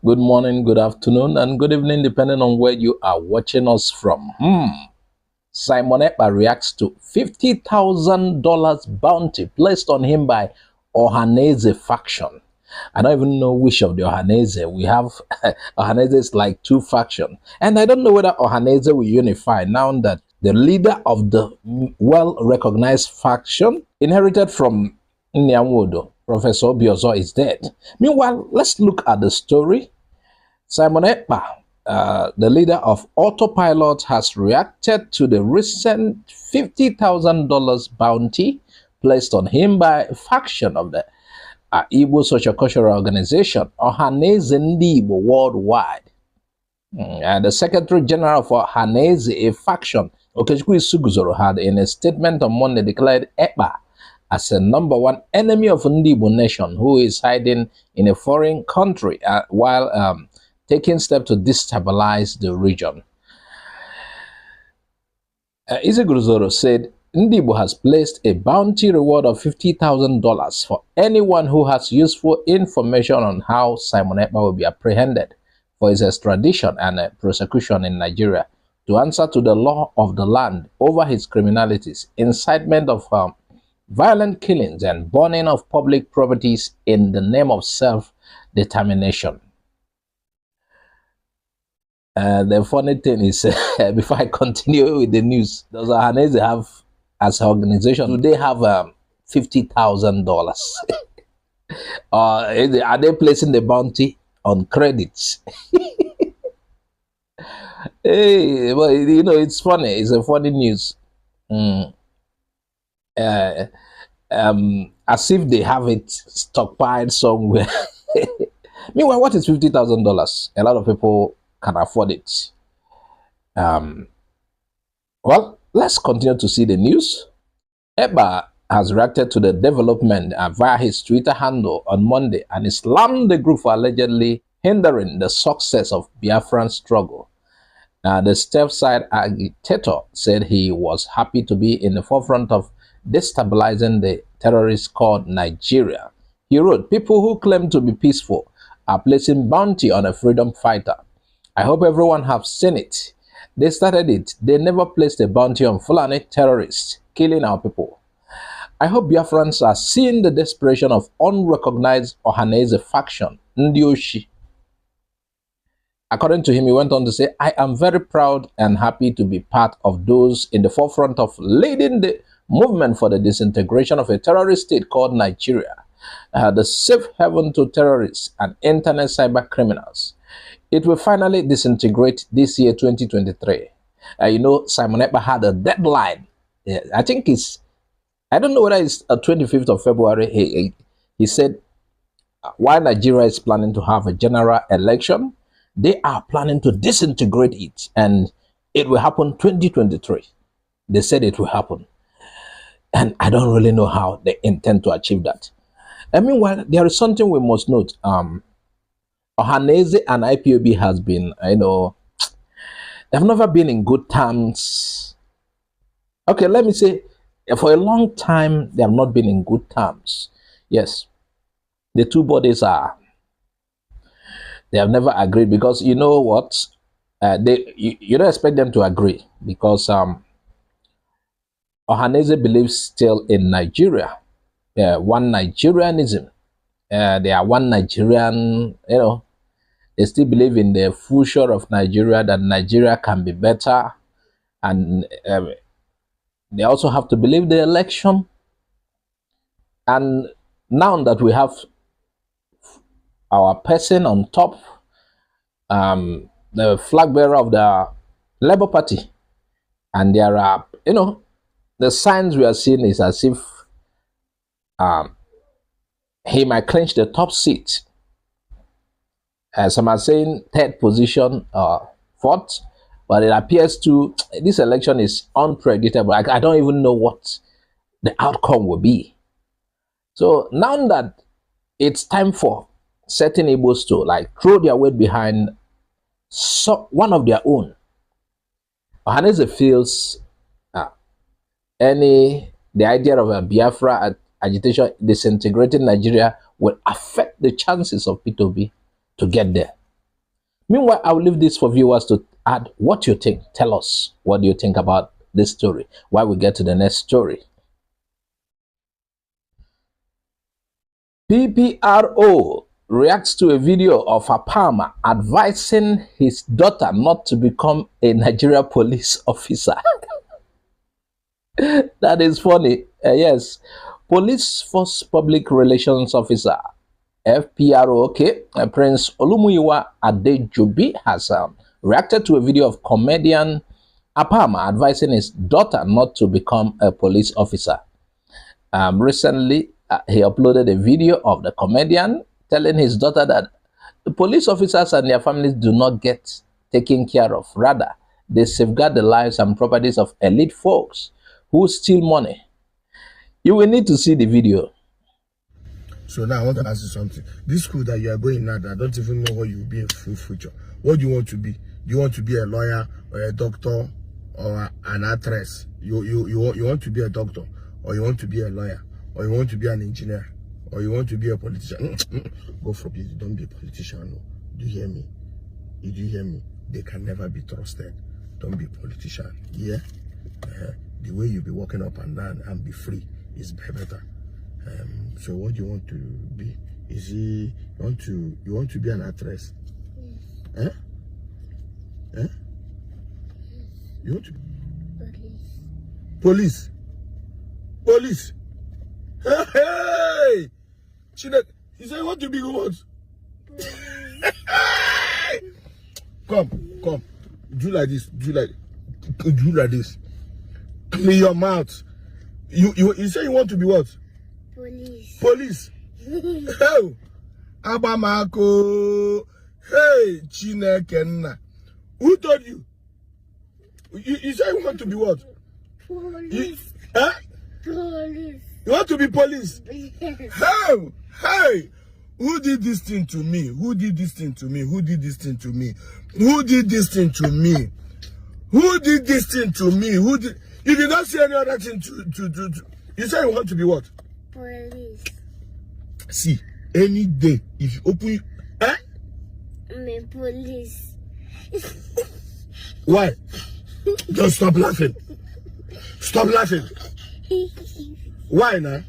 Good morning, good afternoon, and good evening, depending on where you are watching us from. Simon Ekpa reacts to $50,000 bounty placed on him by Ohaneze faction. I don't even know which of the Ohaneze. We have Ohaneze is like two factions. And I don't know whether Ohaneze will unify now that the leader of the well-recognized faction inherited from Nyanwodo, Professor Obiozo, is dead. Meanwhile, let's look at the story. Simon Ekpa, the leader of Autopilot, has reacted to the recent $50,000 bounty placed on him by a faction of the Igbo Social-Cultural Organization, Ohaneze Ndi Igbo Worldwide. The Secretary General for Ohaneze, a faction, Okechukwu Isuguzoro, had in a statement on Monday declared Ekpa as a #1 enemy of Ndi Igbo nation who is hiding in a foreign country while taking steps to destabilize the region. Isuguzoro said Ndi Igbo has placed a bounty reward of $50,000 for anyone who has useful information on how Simon Ekpa will be apprehended for his extradition and prosecution in Nigeria to answer to the law of the land over his criminalities, incitement of violent killings, and burning of public properties in the name of self-determination. The funny thing is, before I continue with the news, does Ohaneze have, as an organization, do they have $50,000? Are they placing the bounty on credits? Hey, well, you know, it's funny. It's a funny news. As if they have it stockpiled somewhere. Meanwhile, what is $50,000? A lot of people can afford it. Well, let's continue to see the news. Ekpa has reacted to the development via his Twitter handle on Monday and slammed the group for allegedly hindering the success of Biafran struggle. The step-side agitator said he was happy to be in the forefront of destabilizing the terrorist called Nigeria. He wrote, "People who claim to be peaceful are placing bounty on a freedom fighter. I hope everyone have seen it. They started it. They never placed a bounty on Fulani terrorists killing our people. I hope Biafrans are seeing the desperation of unrecognized Ohaneze faction, Ndioshi." According to him, he went on to say, "I am very proud and happy to be part of those in the forefront of leading the movement for the disintegration of a terrorist state called Nigeria, the safe haven to terrorists and internet cyber criminals. It will finally disintegrate this year, 2023. You know, Simon Ekpa had a deadline. I think I don't know whether it's 25th of February. He said, while Nigeria is planning to have a general election, they are planning to disintegrate it, and it will happen 2023. They said it will happen. And I don't really know how they intend to achieve that. And meanwhile, there is something we must note. Ohaneze and IPOB has been, they've never been in good terms. Okay, let me say, for a long time, they have not been in good terms. Yes, the two bodies they have never agreed, because you know what? You don't expect them to agree, because Ohaneze believes still in Nigeria, one Nigerianism. They are one Nigerian, they still believe in the future of Nigeria, that Nigeria can be better. And they also have to believe the election. And now that we have our person on top, the flag bearer of the Labour Party, and there are, the signs we are seeing is as if he might clinch the top seat. Some are saying third position, fourth, but it appears this election is unpredictable. I don't even know what the outcome will be. So now that it's time for certain Igbos to throw their weight behind one of their own, Ohaneze feels the idea of a Biafra agitation disintegrating Nigeria will affect the chances of P2B to get there. Meanwhile, I'll leave this for viewers to add what you think. Tell us what do you think about this story while we get to the next story. PPRO reacts to a video of Apama advising his daughter not to become a Nigeria police officer. That is funny. Yes, Police Force Public Relations Officer FPRO, okay, Prince Olumuyiwa Adejobi has reacted to a video of comedian Apama advising his daughter not to become a police officer. Recently, he uploaded a video of the comedian telling his daughter that the police officers and their families do not get taken care of. Rather, they safeguard the lives and properties of elite folks who steal money. You will need to see the video. So now I want to ask you something. This school that you are going now, I don't even know what you will be in future. What do you want to be? Do you want to be a lawyer or a doctor or an actress? You want to be a doctor, or you want to be a lawyer, or you want to be an engineer, or you want to be a politician? God forbid, don't be a politician. No. Do you hear me? Did you hear me? They can never be trusted. Don't be a politician. Yeah? The way you be walking up and down and be free is better. So what do you want to be? You want to be an actress? Yes. You want to police? Hey! Chine, you say you want to be what? Come. Do like this. Clear your mouth. You say you want to be what? Police. Hey, Abamako. Hey, Chinekenna. Who told you? You say you want to be what? Police. Police. You want to be police? Yes. Hey. Who did this thing to me? You did not say any other thing to you say you want to be what? Police. See, any day if you open I'm a police. Why? Just stop laughing. Why now?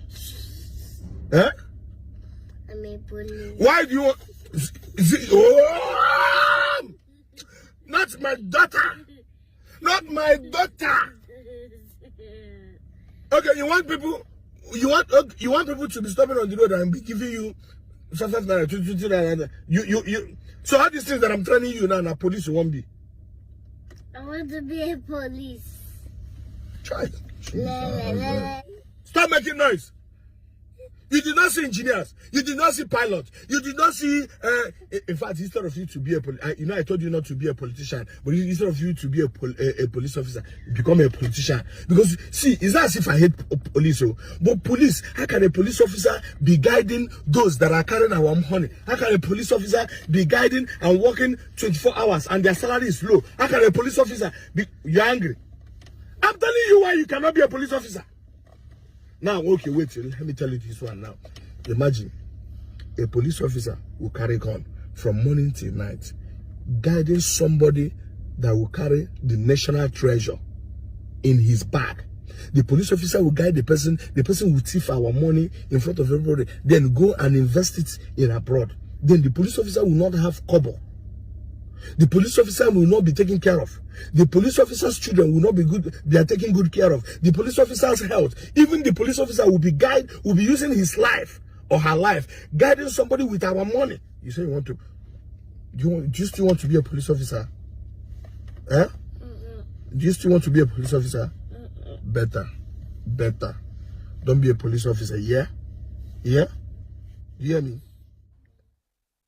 I'm a police. Why do you want not my daughter? Okay, you want people to be stopping on the road and be giving you 5 naira, 20 naira. You. So all these things that I'm training you now, police you won't be. I want to be a police. Try. La. Stop making noise. You did not see engineers. You did not see pilots. You did not see. In fact, instead of you to be I told you not to be a politician, but instead of you to be a police officer, become a politician. Because see, it's not as if I hate police, but police. How can a police officer be guiding those that are carrying our money? How can a police officer be guiding and working 24 hours and their salary is low? How can a police officer be? You're angry. I'm telling you why you cannot be a police officer. Now, okay, wait, let me tell you this one now. Imagine a police officer will carry gun from morning till night, guiding somebody that will carry the national treasure in his bag. The police officer will guide the person will thief our money in front of everybody, then go and invest it in abroad. Then the police officer will not have kobo. The police officer will not be taken care of. The police officer's children will not be good. They are taken good care of. The police officer's health. Even the police officer will be using his life or her life, guiding somebody with our money. You say you want to. Do you still want to be a police officer? Do you still want to be a police officer? Better. Don't be a police officer. Yeah. You hear me?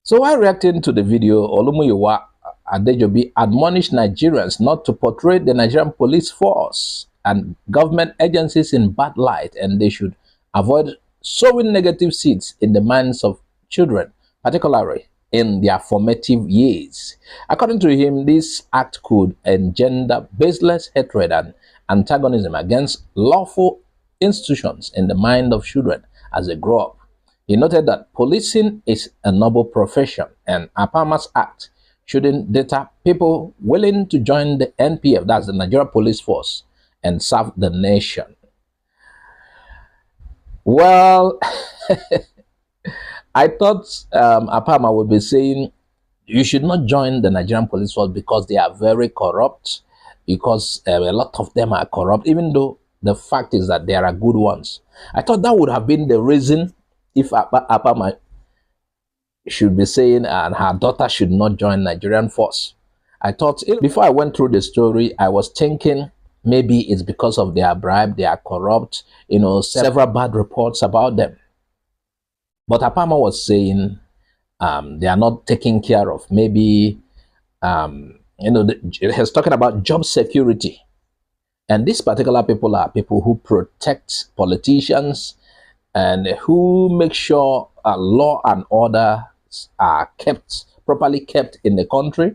So while reacting to the video, Olumuyiwa Adejobi admonished Nigerians not to portray the Nigerian police force and government agencies in bad light, and they should avoid sowing negative seeds in the minds of children, particularly in their formative years. According to him, this act could engender baseless hatred and antagonism against lawful institutions in the mind of children as they grow up. He noted that policing is a noble profession, and Apama's act shouldn't deter people willing to join the NPF, that's the Nigeria Police Force, and serve the nation. Well, I thought Apama would be saying you should not join the Nigerian Police Force because they are very corrupt, because a lot of them are corrupt, even though the fact is that there are good ones. I thought that would have been the reason if Apama should be saying and her daughter should not join Nigerian force. I thought, before I went through the story, I was thinking maybe it's because of their bribe, they are corrupt, several bad reports about them. But Apama was saying they are not taken care of. Maybe, he's talking about job security. And these particular people are people who protect politicians and who make sure law and order are properly kept in the country.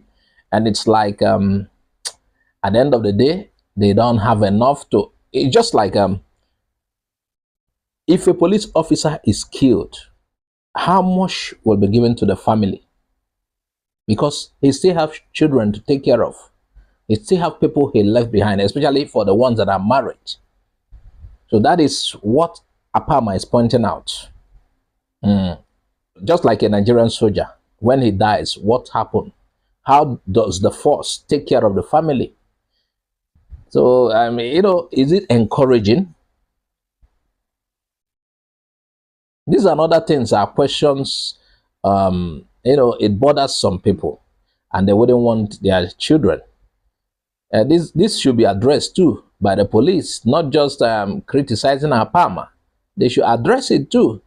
And it's like, at the end of the day, they don't have enough to, it's just like, if a police officer is killed, how much will be given to the family? Because he still have children to take care of. He still have people he left behind, especially for the ones that are married. So that is what Apama is pointing out. Just like a Nigerian soldier, when he dies, what happened? How does the force take care of the family? So, is it encouraging? These are other things, are questions, it bothers some people and they wouldn't want their children. This should be addressed too by the police, not just criticizing Apama. They should address it too.